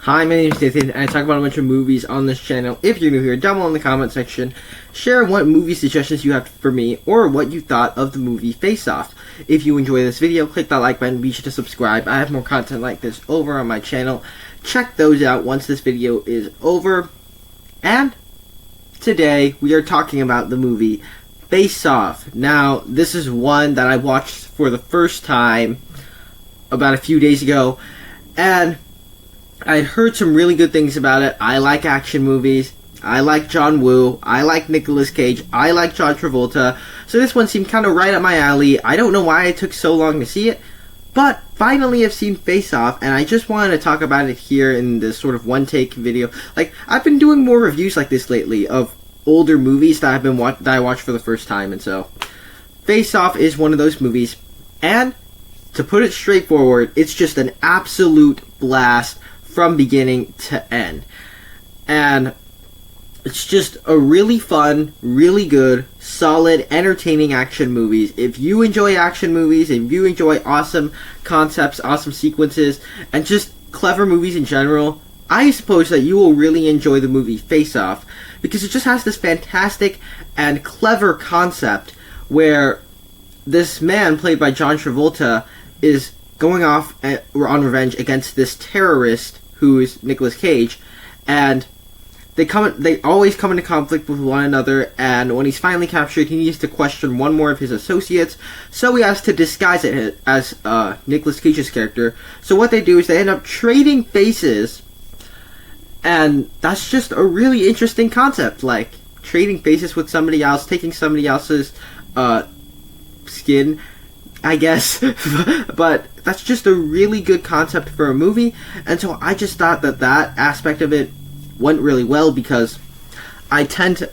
Hi, my name is Nathan, and I talk about a bunch of movies on this channel. If you're new here, down below in the comment section, share what movie suggestions you have for me, or what you thought of the movie Face Off. If you enjoy this video, click that like button, be sure to subscribe. I have more content like this over on my channel. Check those out once this video is over. And today, we are talking about the movie Face Off. Now, this is one that I watched for the first time about a few days ago, and I'd heard some really good things about it. I like action movies. I like John Woo. I like Nicolas Cage. I like John Travolta. So this one seemed kind of right up my alley. I don't know why it took so long to see it, but finally I've seen Face Off, and I just wanted to talk about it here in this sort of one-take video. Like, I've been doing more reviews like this lately of older movies that I watched for the first time, and so Face Off is one of those movies. And to put it straightforward, it's just an absolute blast from beginning to end. And it's just a really fun, really good, solid, entertaining action movies. If you enjoy action movies, if you enjoy awesome concepts, awesome sequences, and just clever movies in general, I suppose that you will really enjoy the movie Face Off, because it just has this fantastic and clever concept where this man, played by John Travolta, is going off on revenge against this terrorist who is Nicolas Cage, and they always come into conflict with one another, and when he's finally captured, he needs to question one more of his associates, so he has to disguise it as Nicolas Cage's character. So what they do is they end up trading faces, and that's just a really interesting concept, like trading faces with somebody else, taking somebody else's skin, I guess. But that's just a really good concept for a movie, and so I just thought that that aspect of it went really well, because I tend to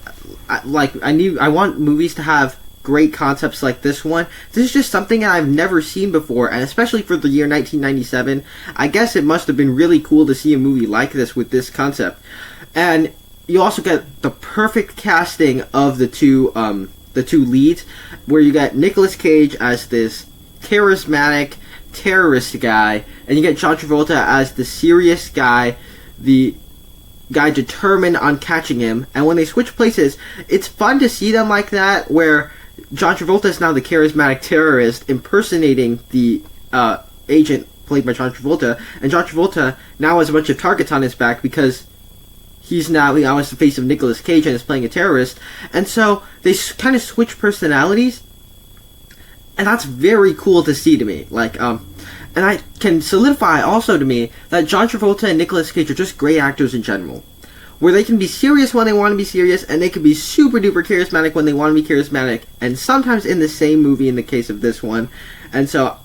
I want movies to have great concepts like this one. This is just something I've never seen before, and especially for the year 1997, I guess it must have been really cool to see a movie like this with this concept. And you also get the perfect casting of the two leads, where you got Nicolas Cage as this charismatic terrorist guy, and you get John Travolta as the serious guy, the guy determined on catching him. And when they switch places, it's fun to see them like that, where John Travolta is now the charismatic terrorist impersonating the agent played by John Travolta, and John Travolta now has a bunch of targets on his back because he's now is the face of Nicolas Cage and is playing a terrorist. And so they kind of switch personalities, and that's very cool to see to me. And I can solidify also to me that John Travolta and Nicolas Cage are just great actors in general, where they can be serious when they want to be serious, and they can be super duper charismatic when they want to be charismatic, and sometimes in the same movie in the case of this one. And so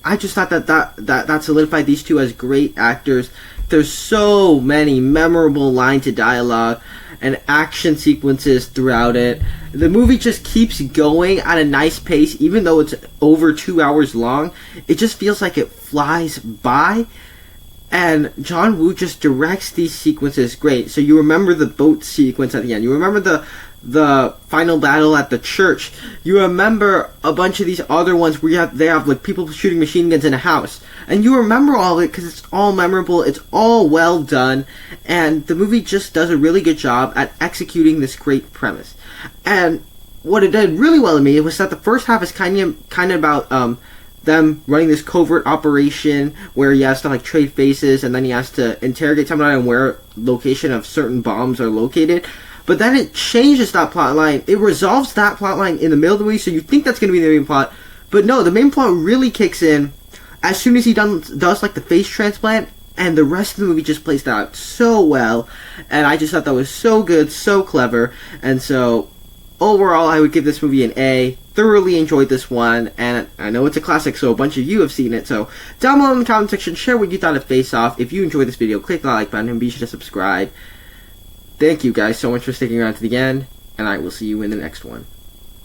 I just thought that solidified these two as great actors. There's so many memorable lines of dialogue and action sequences throughout it. The movie just keeps going at a nice pace, even though it's over 2 hours long. It just feels like it flies by. And John Woo just directs these sequences great. So you remember the boat sequence at the end. You remember the final battle at the church. You remember a bunch of these other ones where they have like people shooting machine guns in a house. And you remember all of it because it's all memorable. It's all well done. And the movie just does a really good job at executing this great premise. And what it did really well to me was that the first half is kind of about them running this covert operation where he has to like trade faces, and then he has to interrogate someone on where location of certain bombs are located. But then it changes that plot line. It resolves that plot line in the middle of the movie, so you think that's going to be the main plot. But no, the main plot really kicks in as soon as he does like the face transplant, and the rest of the movie just plays that out so well. And I just thought that was so good, so clever. And so overall, I would give this movie an A. Thoroughly enjoyed this one, and I know it's a classic, so a bunch of you have seen it. So down below in the comment section, share what you thought of Face Off. If you enjoyed this video, click the like button and be sure to subscribe. Thank you guys so much for sticking around to the end, and I will see you in the next one.